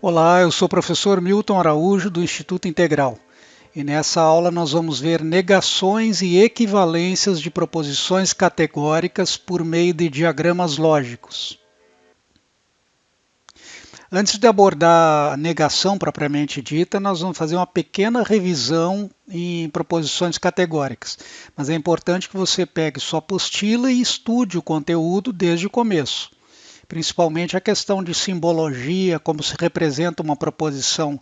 Olá, eu sou o professor Milton Araújo do Instituto Integral e nessa aula nós vamos ver negações e equivalências de proposições categóricas por meio de diagramas lógicos. Antes de abordar a negação propriamente dita, nós vamos fazer uma pequena revisão em proposições categóricas, mas é importante que você pegue sua apostila e estude o conteúdo desde o começo. Principalmente a questão de simbologia, como se representa uma proposição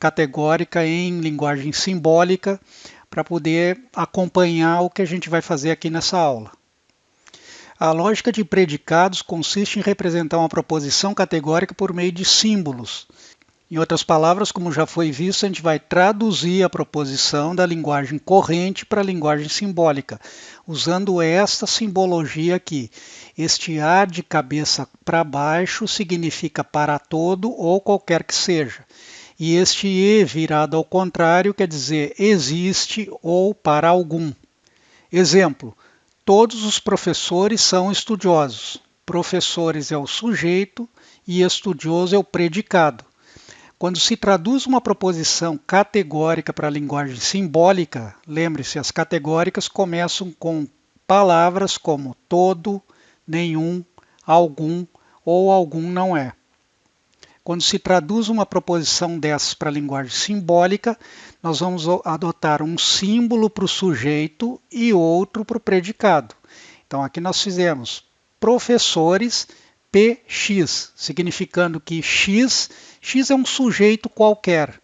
categórica em linguagem simbólica, para poder acompanhar o que a gente vai fazer aqui nessa aula. A lógica de predicados consiste em representar uma proposição categórica por meio de símbolos. Em outras palavras, como já foi visto, a gente vai traduzir a proposição da linguagem corrente para a linguagem simbólica, usando esta simbologia aqui. Este A de cabeça para baixo significa para todo ou qualquer que seja. E este E virado ao contrário quer dizer existe ou para algum. Exemplo: todos os professores são estudiosos. Professores é o sujeito e estudioso é o predicado. Quando se traduz uma proposição categórica para a linguagem simbólica, lembre-se, as categóricas começam com palavras como todo, nenhum, algum ou algum não é. Quando se traduz uma proposição dessas para a linguagem simbólica, nós vamos adotar um símbolo para o sujeito e outro para o predicado. Então aqui nós fizemos professores PX, significando que X é um sujeito qualquer.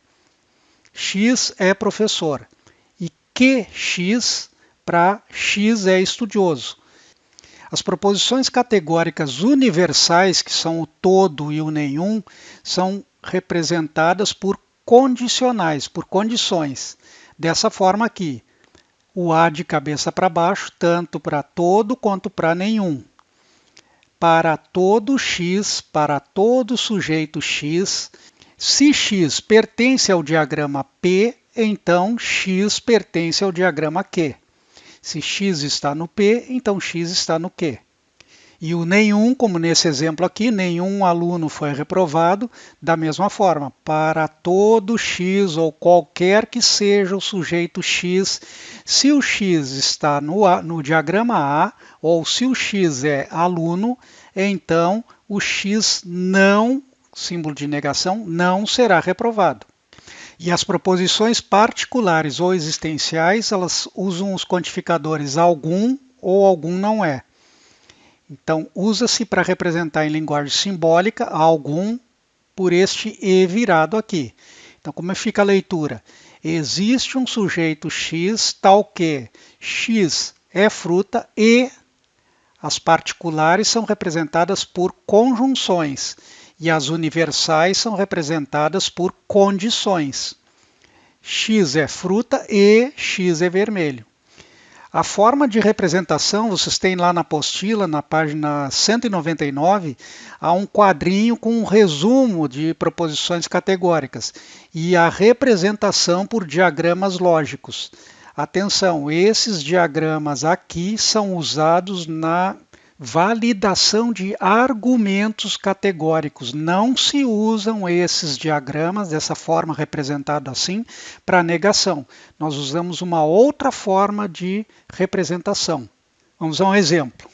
X é professor. E QX para X é estudioso. As proposições categóricas universais, que são o todo e o nenhum, são representadas por condicionais, por condições. Dessa forma aqui, o A de cabeça para baixo, tanto para todo quanto para nenhum. Para todo X, para todo sujeito X, se X pertence ao diagrama P, então X pertence ao diagrama Q. Se X está no P, então X está no Q. E o nenhum, como nesse exemplo aqui, nenhum aluno foi reprovado, da mesma forma, para todo X ou qualquer que seja o sujeito X, se o X está no diagrama A, ou se o X é aluno, então o X não, símbolo de negação, não será reprovado. E as proposições particulares ou existenciais, elas usam os quantificadores algum ou algum não é. Então, usa-se para representar em linguagem simbólica algum por este E virado aqui. Então, como fica a leitura? Existe um sujeito X tal que X é fruta e as particulares são representadas por conjunções e as universais são representadas por condições. X é fruta e X é vermelho. A forma de representação, vocês têm lá na apostila, na página 199, há um quadrinho com um resumo de proposições categóricas e a representação por diagramas lógicos. Atenção, esses diagramas aqui são usados na validação de argumentos categóricos. Não se usam esses diagramas dessa forma representada assim para negação. Nós usamos uma outra forma de representação. Vamos a um exemplo.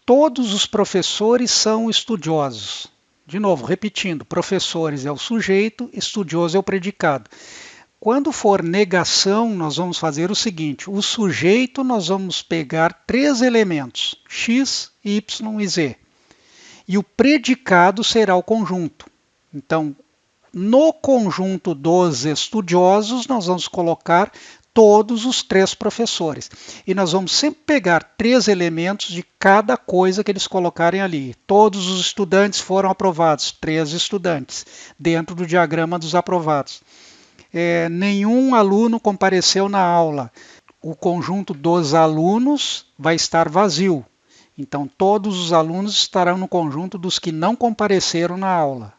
Todos os professores são estudiosos. De novo, repetindo, professores é o sujeito, estudioso é o predicado. Quando for negação, nós vamos fazer o seguinte: o sujeito nós vamos pegar três elementos, x, y e z. E o predicado será o conjunto. Então, no conjunto dos estudiosos, nós vamos colocar todos os três professores. E nós vamos sempre pegar três elementos de cada coisa que eles colocarem ali. Todos os estudantes foram aprovados, três estudantes, dentro do diagrama dos aprovados. Nenhum aluno compareceu na aula. O conjunto dos alunos vai estar vazio. Então, todos os alunos estarão no conjunto dos que não compareceram na aula.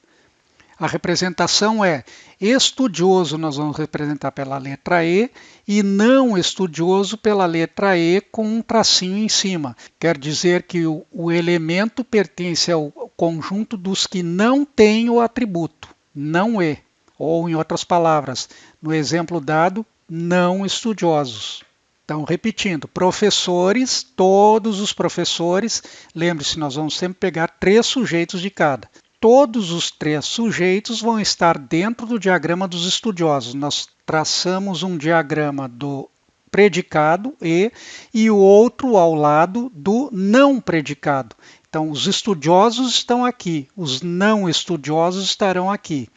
A representação é estudioso, nós vamos representar pela letra e não estudioso pela letra E com um tracinho em cima. Quer dizer que o elemento pertence ao conjunto dos que não têm o atributo, não E. Ou, em outras palavras, no exemplo dado, não estudiosos. Então, repetindo, professores, todos os professores, lembre-se, nós vamos sempre pegar 3 sujeitos de cada. Todos os 3 sujeitos vão estar dentro do diagrama dos estudiosos. Nós traçamos um diagrama do predicado e o outro ao lado do não predicado. Então, os estudiosos estão aqui, os não estudiosos estarão aqui.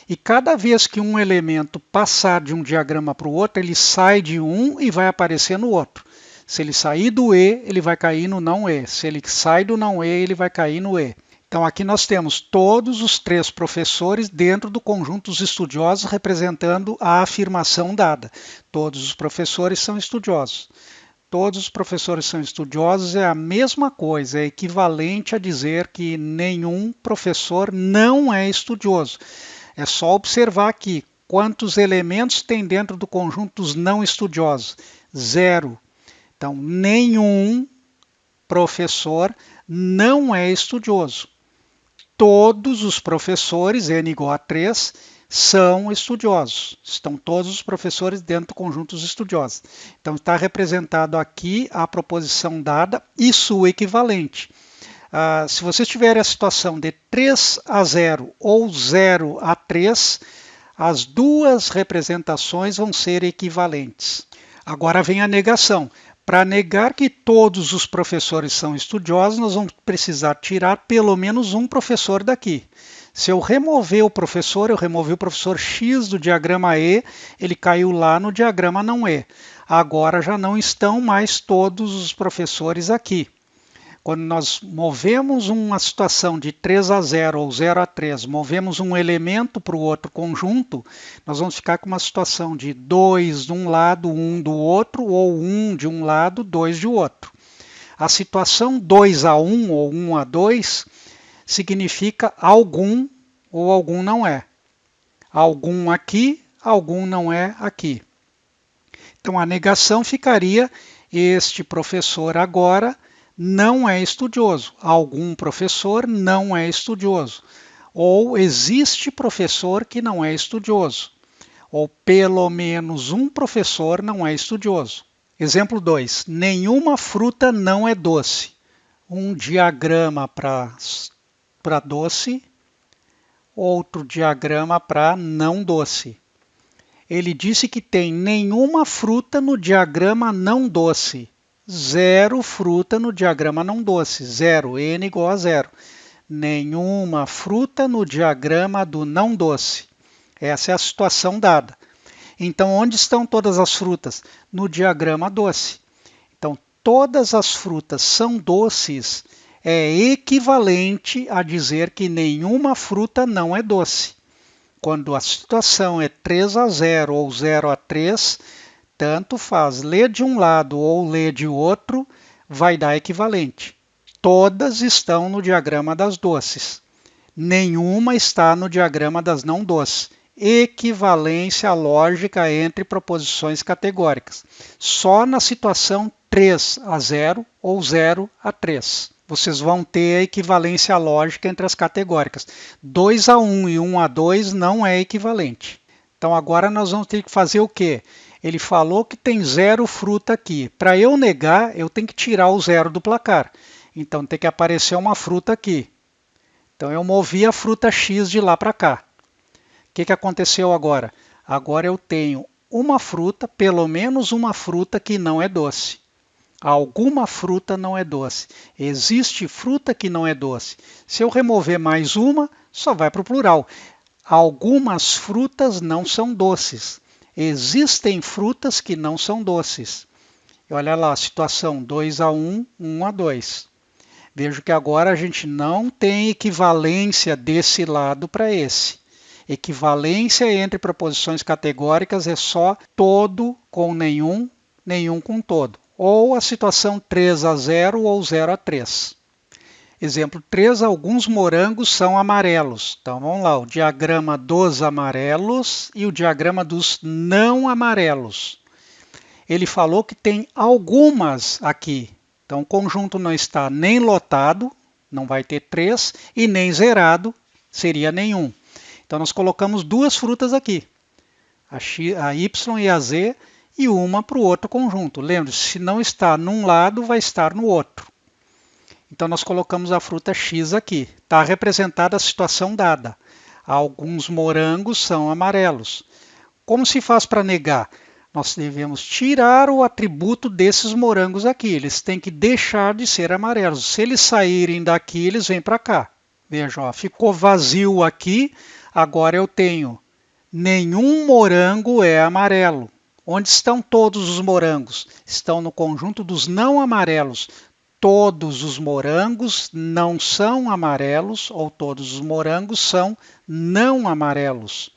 E cada vez que um elemento passar de um diagrama para o outro, ele sai de um e vai aparecer no outro. Se ele sair do E, ele vai cair no não E. Se ele sai do não E, ele vai cair no E. Então aqui nós temos todos os 3 professores dentro do conjunto dos estudiosos representando a afirmação dada. Todos os professores são estudiosos. Todos os professores são estudiosos é a mesma coisa, é equivalente a dizer que nenhum professor não é estudioso. É só observar aqui quantos elementos tem dentro do conjunto dos não estudiosos. 0. Então, nenhum professor não é estudioso. Todos os professores, n igual a 3, são estudiosos. Estão todos os professores dentro do conjunto dos estudiosos. Então, está representado aqui a proposição dada e sua equivalente. Se vocês tiverem a situação de 3-0 ou 0-3, as duas representações vão ser equivalentes. Agora vem a negação. Para negar que todos os professores são estudiosos, nós vamos precisar tirar pelo menos um professor daqui. Se eu remover o professor, eu removi o professor X do diagrama E, ele caiu lá no diagrama não E. Agora já não estão mais todos os professores aqui. Quando nós movemos uma situação de 3-0 ou 0-3, movemos um elemento para o outro conjunto, nós vamos ficar com uma situação de 2 de um lado, 1 do outro, ou 1 de um lado, 2 de outro. A situação 2-1 ou 1-2 significa algum ou algum não é. Algum aqui, algum não é aqui. Então a negação ficaria: este professor agora não é estudioso. Algum professor não é estudioso. Ou existe professor que não é estudioso. Ou pelo menos um professor não é estudioso. Exemplo 2. Nenhuma fruta não é doce. Um diagrama para doce, outro diagrama para não doce. Ele disse que tem nenhuma fruta no diagrama não doce. 0 fruta no diagrama não doce, 0, n igual a 0. Nenhuma fruta no diagrama do não doce. Essa é a situação dada. Então, onde estão todas as frutas? No diagrama doce. Então, todas as frutas são doces é equivalente a dizer que nenhuma fruta não é doce. Quando a situação é 3-0 ou 0-3, tanto faz, ler de um lado ou ler de outro, vai dar equivalente. Todas estão no diagrama das doces. Nenhuma está no diagrama das não doces. Equivalência lógica entre proposições categóricas. Só na situação 3-0 ou 0-3. Vocês vão ter a equivalência lógica entre as categóricas. 2-1 e 1-2 não é equivalente. Então agora nós vamos ter que fazer o quê? Ele falou que tem 0 fruta aqui. Para eu negar, eu tenho que tirar o 0 do placar. Então tem que aparecer uma fruta aqui. Então eu movi a fruta X de lá para cá. O que aconteceu agora? Agora eu tenho uma fruta, pelo menos uma fruta que não é doce. Alguma fruta não é doce. Existe fruta que não é doce. Se eu remover mais uma, só vai para o plural. Algumas frutas não são doces. Existem frutas que não são doces. E olha lá a situação 2-1, 1-2. Vejo que agora a gente não tem equivalência desse lado para esse. Equivalência entre proposições categóricas é só todo com nenhum, nenhum com todo. Ou a situação 3-0 ou 0-3. Exemplo 3, alguns morangos são amarelos. Então vamos lá, o diagrama dos amarelos e o diagrama dos não amarelos. Ele falou que tem algumas aqui. Então o conjunto não está nem lotado, não vai ter 3, e nem zerado, seria nenhum. Então nós colocamos duas frutas aqui, a Y e a Z, e uma para o outro conjunto. Lembre-se, se não está num lado, vai estar no outro. Então nós colocamos a fruta X aqui. Está representada a situação dada. Alguns morangos são amarelos. Como se faz para negar? Nós devemos tirar o atributo desses morangos aqui. Eles têm que deixar de ser amarelos. Se eles saírem daqui, eles vêm para cá. Veja, ó, ficou vazio aqui. Agora eu tenho nenhum morango é amarelo. Onde estão todos os morangos? Estão no conjunto dos não amarelos. Todos os morangos não são amarelos ou todos os morangos são não amarelos.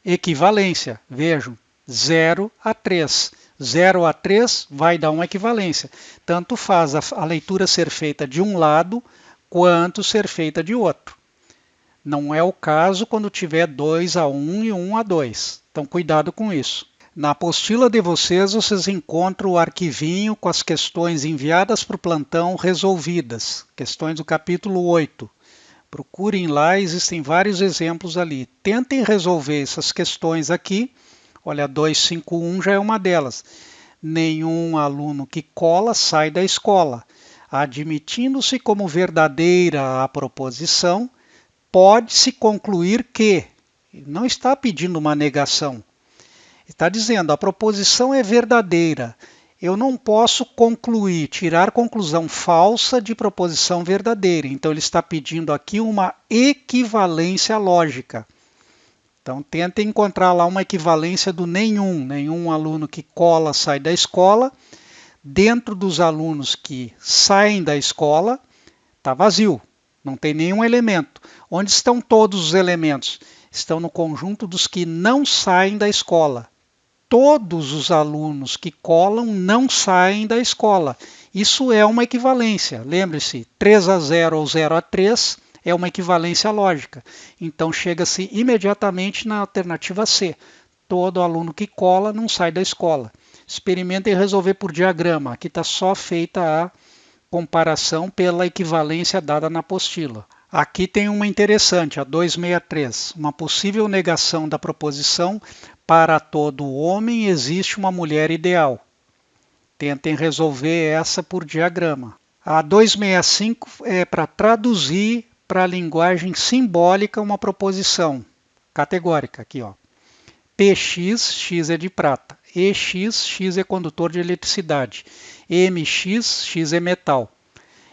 Equivalência, vejam, 0 a 3. 0 a 3 vai dar uma equivalência. Tanto faz a leitura ser feita de um lado quanto ser feita de outro. Não é o caso quando tiver 2 a 1 e 1 a 2. Então cuidado com isso. Na apostila de vocês encontram o arquivinho com as questões enviadas para o plantão resolvidas, questões do capítulo 8. Procurem lá, existem vários exemplos ali. Tentem resolver essas questões aqui. Olha, 251 já é uma delas. Nenhum aluno que cola sai da escola. Admitindo-se como verdadeira a proposição, pode-se concluir que. Não está pedindo uma negação. Está dizendo, a proposição é verdadeira. Eu não posso concluir, tirar conclusão falsa de proposição verdadeira. Então, ele está pedindo aqui uma equivalência lógica. Então, tenta encontrar lá uma equivalência do nenhum. Nenhum aluno que cola sai da escola. Dentro dos alunos que saem da escola, está vazio. Não tem nenhum elemento. Onde estão todos os elementos? Estão no conjunto dos que não saem da escola. Todos os alunos que colam não saem da escola. Isso é uma equivalência. Lembre-se, 3 a 0 ou 0 a 3 é uma equivalência lógica. Então chega-se imediatamente na alternativa C. Todo aluno que cola não sai da escola. Experimentem resolver por diagrama. Aqui está só feita a comparação pela equivalência dada na apostila. Aqui tem uma interessante, a 263. Uma possível negação da proposição: para todo homem existe uma mulher ideal. Tentem resolver essa por diagrama. A 265 é para traduzir para a linguagem simbólica uma proposição categórica. Aqui, ó. PX, X é de prata. EX, X é condutor de eletricidade. MX, X é metal.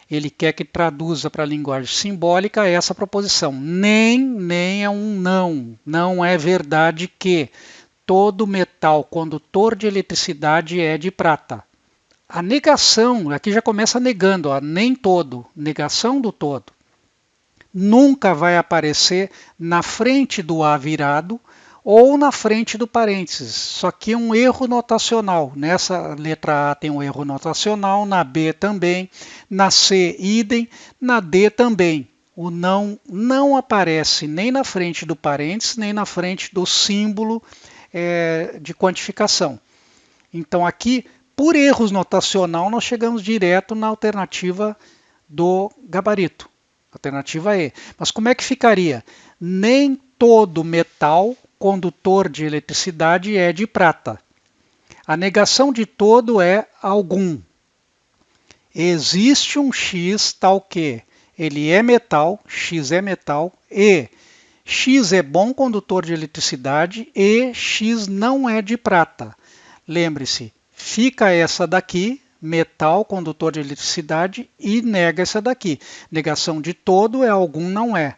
Ele quer que traduza para a linguagem simbólica essa proposição. Nem é um não. Não é verdade que todo metal condutor de eletricidade é de prata. A negação, aqui já começa negando, ó, nem todo, negação do todo. Nunca vai aparecer na frente do A virado ou na frente do parênteses. Só que é um erro notacional. Nessa letra A tem um erro notacional, na B também, na C idem, na D também. O não aparece nem na frente do parênteses, nem na frente do símbolo de quantificação. Então aqui, por erros notacional, nós chegamos direto na alternativa do gabarito. Alternativa E. Mas como é que ficaria? Nem todo metal condutor de eletricidade é de prata. A negação de todo é algum. Existe um X tal que ele é metal, X é metal, e X é bom condutor de eletricidade e X não é de prata. Lembre-se, fica essa daqui, metal condutor de eletricidade, e nega essa daqui. Negação de todo é algum não é.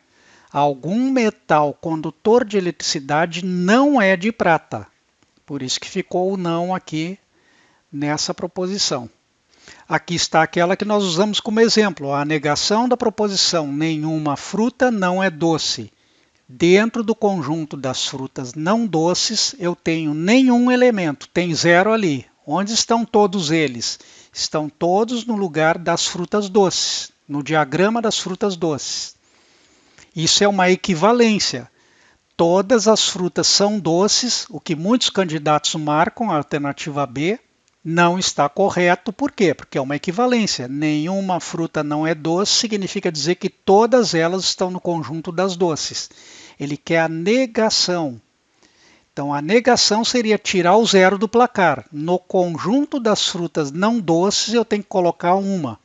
Algum metal condutor de eletricidade não é de prata. Por isso que ficou o não aqui nessa proposição. Aqui está aquela que nós usamos como exemplo, a negação da proposição nenhuma fruta não é doce. Dentro do conjunto das frutas não doces, eu tenho nenhum elemento, tem 0 ali. Onde estão todos eles? Estão todos no lugar das frutas doces. no diagrama das frutas doces. Isso é uma equivalência. Todas as frutas são doces, o que muitos candidatos marcam, a alternativa B, não está correto. Por quê? Porque é uma equivalência. Nenhuma fruta não é doce, significa dizer que todas elas estão no conjunto das doces. Ele quer a negação. Então, a negação seria tirar o zero do placar. No conjunto das frutas não doces, eu tenho que colocar uma.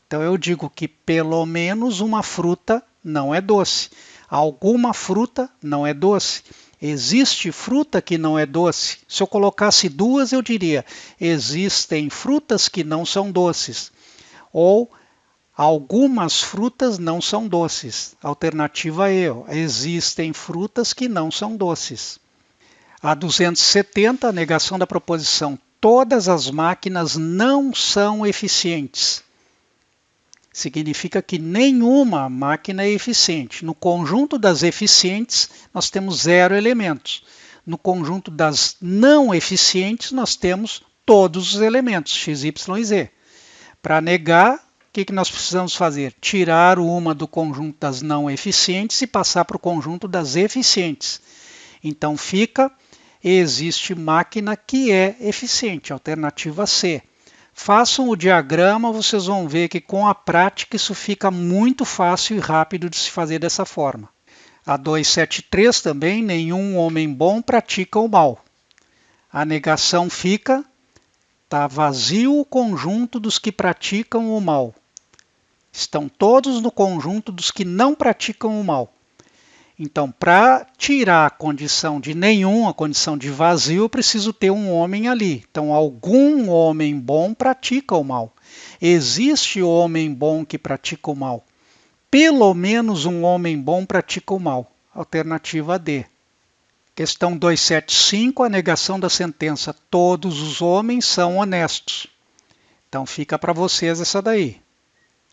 Então, eu digo que pelo menos uma fruta não é doce. Alguma fruta não é doce. Existe fruta que não é doce? Se eu colocasse duas, eu diria: existem frutas que não são doces. Ou algumas frutas não são doces. Alternativa E: existem frutas que não são doces. A 270, a negação da proposição: todas as máquinas não são eficientes. Significa que nenhuma máquina é eficiente. No conjunto das eficientes, nós temos 0 elementos. No conjunto das não eficientes, nós temos todos os elementos, x, y e z. Para negar, o que nós precisamos fazer? Tirar uma do conjunto das não eficientes e passar para o conjunto das eficientes. Então fica: existe máquina que é eficiente, alternativa C. Façam o diagrama, vocês vão ver que com a prática isso fica muito fácil e rápido de se fazer dessa forma. A 273 também: nenhum homem bom pratica o mal. A negação fica: está vazio o conjunto dos que praticam o mal. Estão todos no conjunto dos que não praticam o mal. Então, para tirar a condição de nenhum, a condição de vazio, eu preciso ter um homem ali. Então, algum homem bom pratica o mal. Existe homem bom que pratica o mal. Pelo menos um homem bom pratica o mal. Alternativa D. Questão 275, a negação da sentença: todos os homens são honestos. Então, fica para vocês essa daí.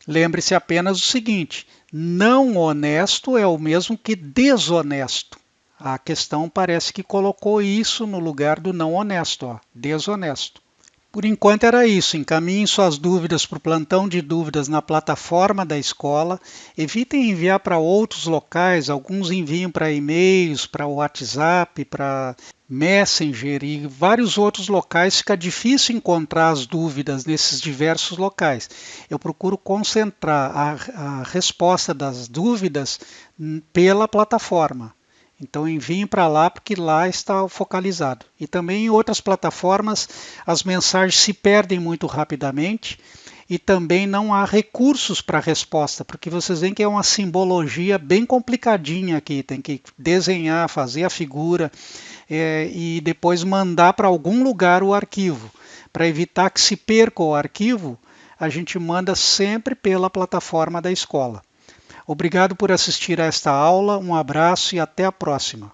Lembre-se apenas do seguinte: não honesto é o mesmo que desonesto. A questão parece que colocou isso no lugar do não honesto, ó, desonesto. Por enquanto era isso. Encaminhem suas dúvidas para o plantão de dúvidas na plataforma da escola. Evitem enviar para outros locais. Alguns enviam para e-mails, para WhatsApp, para Messenger e vários outros locais. Fica difícil encontrar as dúvidas nesses diversos locais. Eu procuro concentrar a resposta das dúvidas pela plataforma. Então enviem para lá, porque lá está focalizado. E também em outras plataformas as mensagens se perdem muito rapidamente e também não há recursos para resposta, porque vocês veem que é uma simbologia bem complicadinha aqui. Tem que desenhar, fazer a figura e depois mandar para algum lugar o arquivo. Para evitar que se perca o arquivo, a gente manda sempre pela plataforma da escola. Obrigado por assistir a esta aula, um abraço e até a próxima.